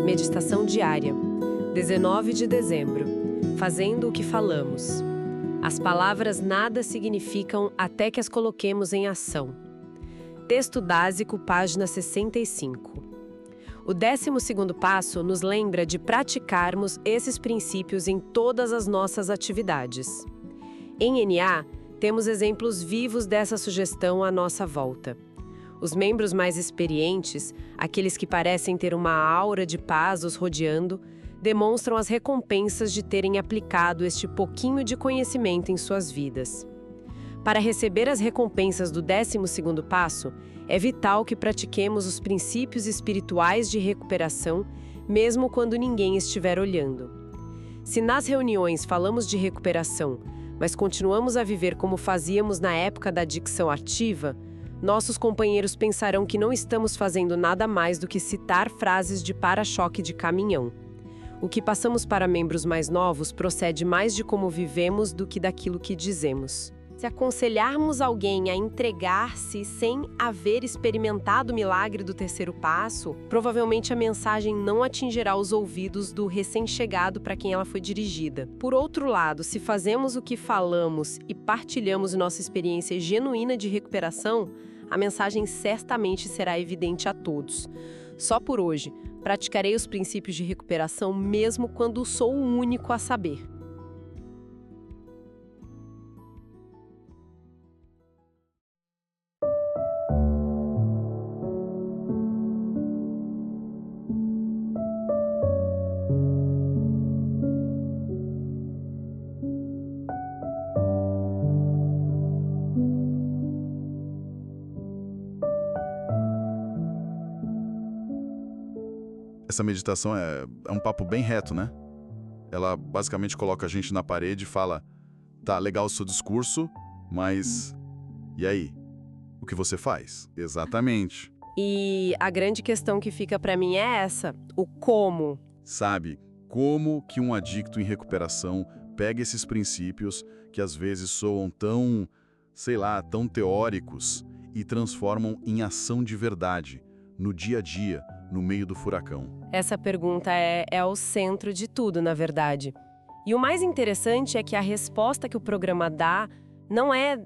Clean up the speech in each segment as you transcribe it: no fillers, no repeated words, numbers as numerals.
Meditação diária, 19 de dezembro. Fazendo o que falamos. As palavras nada significam até que as coloquemos em ação. Texto básico, página 65. O 12º passo nos lembra de praticarmos esses princípios em todas as nossas atividades. Em NA, temos exemplos vivos dessa sugestão à nossa volta. Os membros mais experientes, aqueles que parecem ter uma aura de paz os rodeando, demonstram as recompensas de terem aplicado este pouquinho de conhecimento em suas vidas. Para receber as recompensas do 12º passo, é vital que pratiquemos os princípios espirituais de recuperação, mesmo quando ninguém estiver olhando. Se nas reuniões falamos de recuperação, mas continuamos a viver como fazíamos na época da adicção ativa, nossos companheiros pensarão que não estamos fazendo nada mais do que citar frases de para-choque de caminhão. O que passamos para membros mais novos procede mais de como vivemos do que daquilo que dizemos. Se aconselharmos alguém a entregar-se sem haver experimentado o milagre do 3º passo, provavelmente a mensagem não atingirá os ouvidos do recém-chegado para quem ela foi dirigida. Por outro lado, se fazemos o que falamos e partilhamos nossa experiência genuína de recuperação, a mensagem certamente será evidente a todos. Só por hoje, praticarei os princípios de recuperação mesmo quando sou o único a saber. Essa meditação é um papo bem reto, né? Ela basicamente coloca a gente na parede e fala: tá, legal o seu discurso, mas e aí? O que você faz? Exatamente. E a grande questão que fica para mim é essa, o como. Sabe, como que um adicto em recuperação pega esses princípios que às vezes soam tão, sei lá, tão teóricos e transformam em ação de verdade, no dia a dia, no meio do furacão? Essa pergunta é o centro de tudo, na verdade. E o mais interessante é que a resposta que o programa dá não é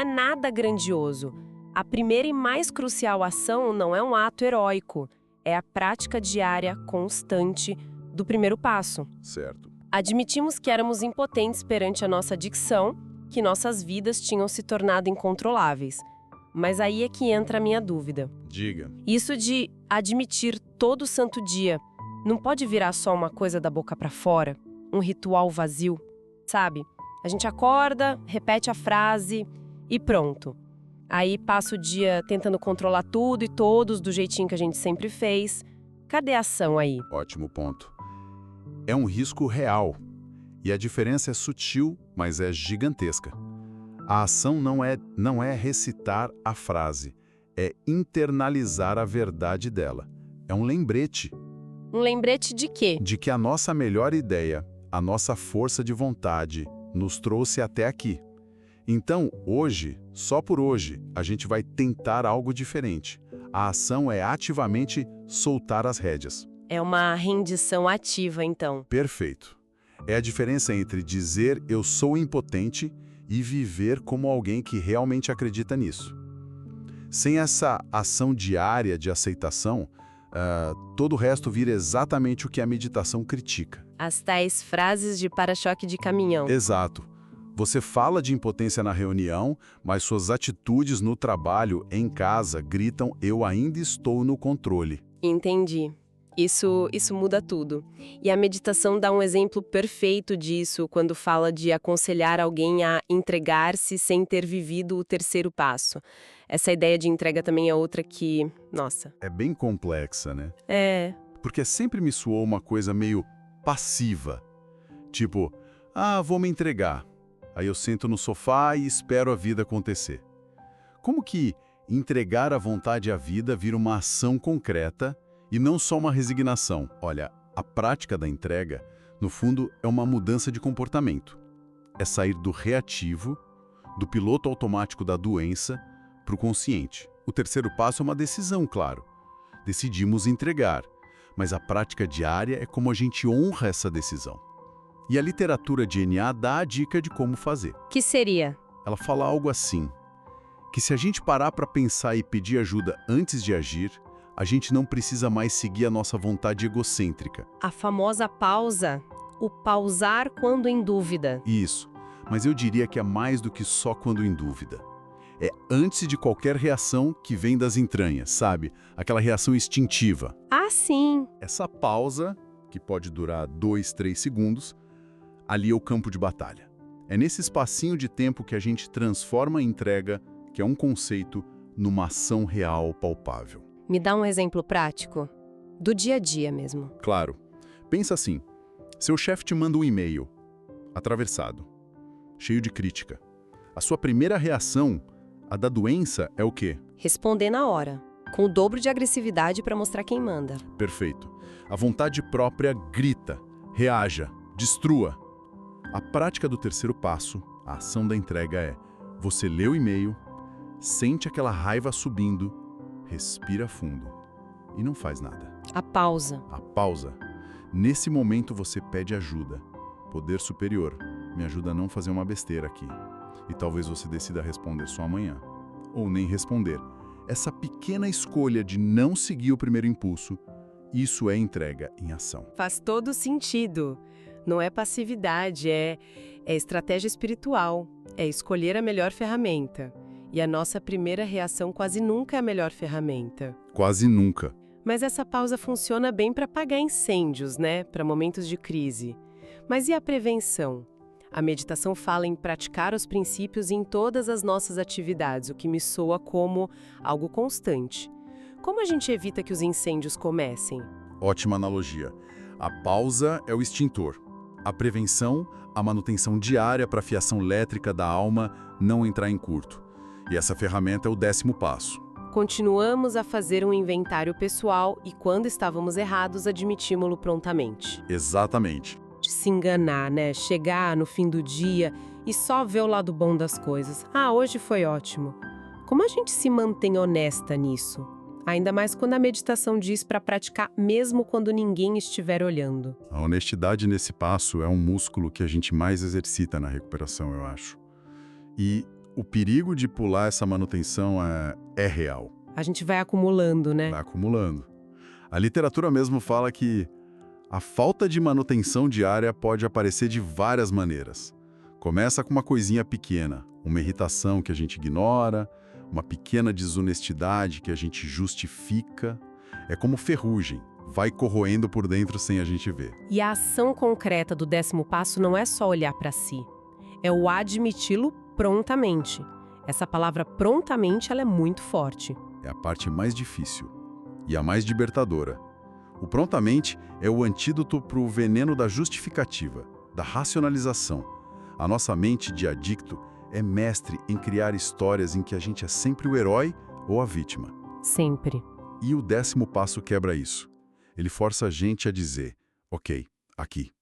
nada grandioso. A primeira e mais crucial ação não é um ato heróico, é a prática diária constante do 1º passo. Certo. Admitimos que éramos impotentes perante a nossa adicção, que nossas vidas tinham se tornado incontroláveis. Mas aí é que entra a minha dúvida. Diga. Isso de admitir todo santo dia não pode virar só uma coisa da boca pra fora, um ritual vazio, sabe? A gente acorda, repete a frase e pronto. Aí passa o dia tentando controlar tudo e todos do jeitinho que a gente sempre fez. Cadê a ação aí? Ótimo ponto. É um risco real. E a diferença é sutil, mas é gigantesca. A ação não é recitar a frase, é internalizar a verdade dela. É um lembrete. Um lembrete de quê? De que a nossa melhor ideia, a nossa força de vontade, nos trouxe até aqui. Então, hoje, só por hoje, a gente vai tentar algo diferente. A ação é ativamente soltar as rédeas. É uma rendição ativa, então. Perfeito. É a diferença entre dizer eu sou impotente e viver como alguém que realmente acredita nisso. Sem essa ação diária de aceitação, todo o resto vira exatamente o que a meditação critica. As tais frases de para-choque de caminhão. Exato. Você fala de impotência na reunião, mas suas atitudes no trabalho, em casa, gritam eu ainda estou no controle. Entendi. Isso muda tudo. E a meditação dá um exemplo perfeito disso quando fala de aconselhar alguém a entregar-se sem ter vivido o 3º passo. Essa ideia de entrega também é outra que, nossa... É bem complexa, né? É. Porque sempre me soou uma coisa meio passiva. Tipo, vou me entregar. Aí eu sento no sofá e espero a vida acontecer. Como que entregar a vontade à vida vira uma ação concreta e não só uma resignação? Olha, a prática da entrega, no fundo, é uma mudança de comportamento. É sair do reativo, do piloto automático da doença, para o consciente. O 3º passo é uma decisão, claro. Decidimos entregar. mas a prática diária é como a gente honra essa decisão. E a literatura de NA dá a dica de como fazer. Que seria? Ela fala algo assim, que se a gente parar para pensar e pedir ajuda antes de agir, a gente não precisa mais seguir a nossa vontade egocêntrica. A famosa pausa, o pausar quando em dúvida. Isso, mas eu diria que é mais do que só quando em dúvida. É antes de qualquer reação que vem das entranhas, sabe? Aquela reação instintiva. Ah, sim! Essa pausa, que pode durar 2, 3 segundos, ali é o campo de batalha. É nesse espacinho de tempo que a gente transforma a entrega, que é um conceito, numa ação real palpável. Me dá um exemplo prático? Do dia a dia mesmo. Claro. Pensa assim, seu chefe te manda um e-mail, atravessado, cheio de crítica. A sua primeira reação, a da doença, é o quê? Responder na hora, com o dobro de agressividade para mostrar quem manda. Perfeito. A vontade própria grita, reaja, destrua. A prática do terceiro passo, a ação da entrega é: você lê o e-mail, sente aquela raiva subindo, respira fundo e não faz nada. A pausa. A pausa. Nesse momento você pede ajuda. Poder superior, me ajuda a não fazer uma besteira aqui. E talvez você decida responder só amanhã. Ou nem responder. Essa pequena escolha de não seguir o primeiro impulso, isso é entrega em ação. Faz todo sentido. Não é passividade, é estratégia espiritual. É escolher a melhor ferramenta. E a nossa primeira reação quase nunca é a melhor ferramenta. Quase nunca. Mas essa pausa funciona bem para apagar incêndios, né? Para momentos de crise. Mas e a prevenção? A meditação fala em praticar os princípios em todas as nossas atividades, o que me soa como algo constante. Como a gente evita que os incêndios comecem? Ótima analogia. A pausa é o extintor. A prevenção, a manutenção diária para a fiação elétrica da alma não entrar em curto. E essa ferramenta é o 10º passo. Continuamos a fazer um inventário pessoal e, quando estávamos errados, admitimos-lo prontamente. Exatamente. De se enganar, né? Chegar no fim do dia e só ver o lado bom das coisas. Ah, hoje foi ótimo. Como a gente se mantém honesta nisso? Ainda mais quando a meditação diz para praticar mesmo quando ninguém estiver olhando. A honestidade nesse passo é um músculo que a gente mais exercita na recuperação, eu acho. E o perigo de pular essa manutenção é real. A gente vai acumulando, né? Vai acumulando. A literatura mesmo fala que a falta de manutenção diária pode aparecer de várias maneiras. Começa com uma coisinha pequena, uma irritação que a gente ignora, uma pequena desonestidade que a gente justifica. É como ferrugem, vai corroendo por dentro sem a gente ver. E a ação concreta do 10º passo não é só olhar para si, é o admiti-lo prontamente. Essa palavra prontamente, ela é muito forte. É a parte mais difícil e a mais libertadora. O prontamente é o antídoto para o veneno da justificativa, da racionalização. A nossa mente de adicto é mestre em criar histórias em que a gente é sempre o herói ou a vítima. Sempre. E o 10º passo quebra isso. Ele força a gente a dizer: ok, aqui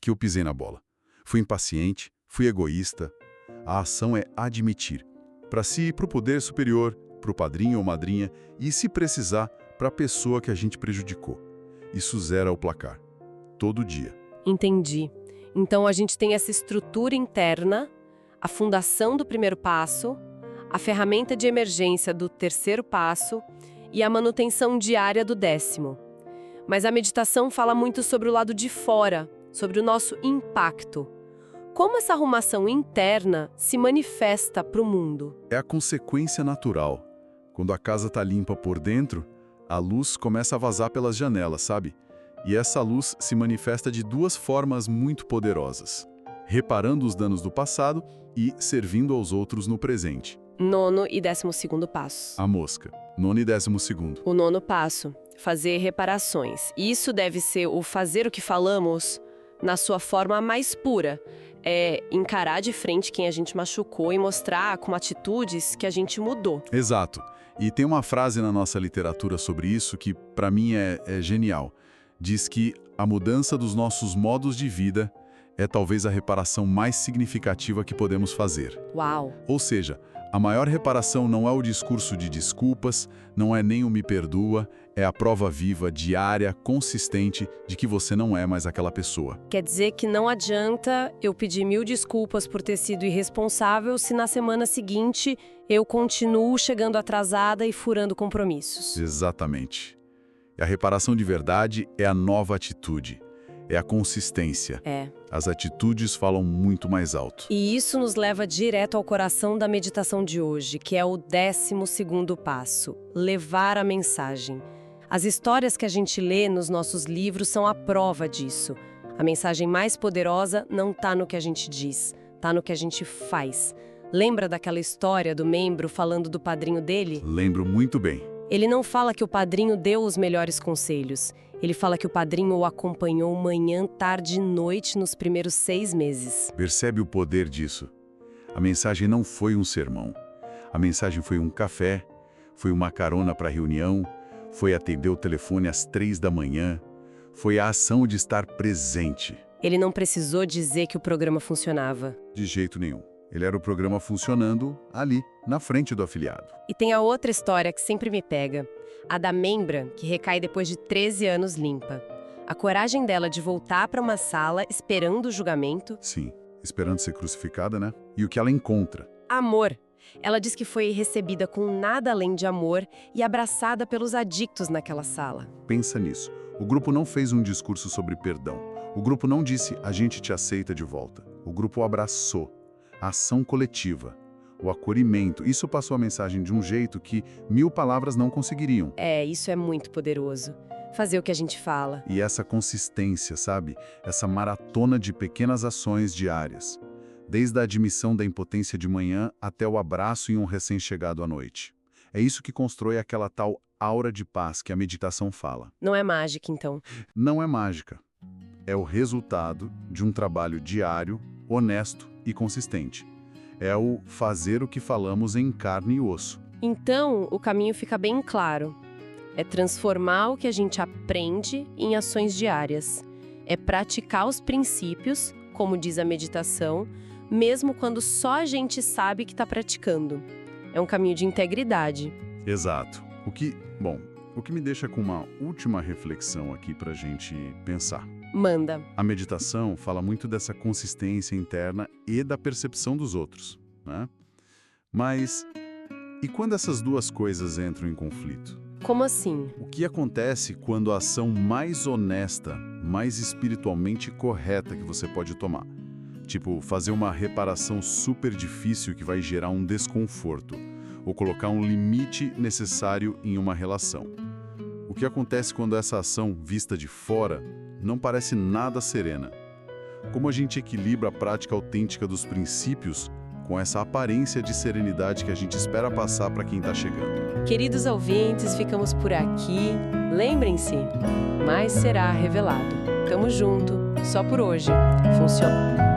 eu pisei na bola. Fui impaciente, fui egoísta. A ação é admitir. Para si, para o poder superior, para o padrinho ou madrinha e, se precisar, para a pessoa que a gente prejudicou. Isso zera o placar. Todo dia. Entendi. Então a gente tem essa estrutura interna, a fundação do primeiro passo, a ferramenta de emergência do terceiro passo e a manutenção diária do 10º. Mas a meditação fala muito sobre o lado de fora, sobre o nosso impacto. Como essa arrumação interna se manifesta para o mundo? É a consequência natural. Quando a casa está limpa por dentro, a luz começa a vazar pelas janelas, sabe? E essa luz se manifesta de duas formas muito poderosas: reparando os danos do passado e servindo aos outros no presente. 9º e 12º passos. A mosca. 9º e 12º. O 9º passo, fazer reparações. Isso deve ser o fazer o que falamos na sua forma mais pura. É encarar de frente quem a gente machucou e mostrar com atitudes que a gente mudou. Exato. E tem uma frase na nossa literatura sobre isso que, para mim, é genial. Diz que a mudança dos nossos modos de vida é talvez a reparação mais significativa que podemos fazer. Uau! Ou seja, A maior reparação não é o discurso de desculpas, não é nem o me perdoa, é a prova viva, diária, consistente de que você não é mais aquela pessoa. Quer dizer que não adianta eu pedir 1000 desculpas por ter sido irresponsável se na semana seguinte eu continuo chegando atrasada e furando compromissos. Exatamente. E a reparação de verdade é a nova atitude, é a consistência. As atitudes falam muito mais alto. E isso nos leva direto ao coração da meditação de hoje, que é o 12º passo, levar a mensagem. As histórias que a gente lê nos nossos livros são a prova disso. A mensagem mais poderosa não está no que a gente diz, está no que a gente faz. Lembra daquela história do membro falando do padrinho dele? Lembro muito bem. Ele não fala que o padrinho deu os melhores conselhos. Ele fala que o padrinho o acompanhou manhã, tarde e noite nos primeiros 6 meses. Percebe o poder disso? A mensagem não foi um sermão. A mensagem foi um café, foi uma carona para a reunião, foi atender o telefone às 3 da manhã, foi a ação de estar presente. Ele não precisou dizer que o programa funcionava. De jeito nenhum. Ele era o programa funcionando ali, na frente do afiliado. E tem a outra história que sempre me pega. A da membra, que recai depois de 13 anos limpa. A coragem dela de voltar para uma sala esperando o julgamento. Sim, esperando ser crucificada, né? E o que ela encontra? Amor. Ela diz que foi recebida com nada além de amor e abraçada pelos adictos naquela sala. Pensa nisso. O grupo não fez um discurso sobre perdão. O grupo não disse, a gente te aceita de volta. O grupo o abraçou. A ação coletiva, o acolhimento, isso passou a mensagem de um jeito que 1000 palavras não conseguiriam. Isso é muito poderoso. Fazer o que a gente fala. E essa consistência, sabe? Essa maratona de pequenas ações diárias. Desde a admissão da impotência de manhã até o abraço em um recém-chegado à noite. É isso que constrói aquela tal aura de paz que a meditação fala. Não é mágica, então? Não é mágica. É o resultado de um trabalho diário, honesto e consistente. É o fazer o que falamos em carne e osso. Então, o caminho fica bem claro. É transformar o que a gente aprende em ações diárias. É praticar os princípios, como diz a meditação, mesmo quando só a gente sabe que está praticando. É um caminho de integridade. Exato. O que me deixa com uma última reflexão aqui para a gente pensar. Manda. A meditação fala muito dessa consistência interna e da percepção dos outros, né? Mas e quando essas duas coisas entram em conflito? Como assim? O que acontece quando a ação mais honesta, mais espiritualmente correta que você pode tomar? Tipo, fazer uma reparação super difícil que vai gerar um desconforto, ou colocar um limite necessário em uma relação. O que acontece quando essa ação, vista de fora, não parece nada serena? Como a gente equilibra a prática autêntica dos princípios com essa aparência de serenidade que a gente espera passar para quem está chegando? Queridos ouvintes, ficamos por aqui. Lembrem-se, mais será revelado. Tamo junto. Só por hoje. Funciona.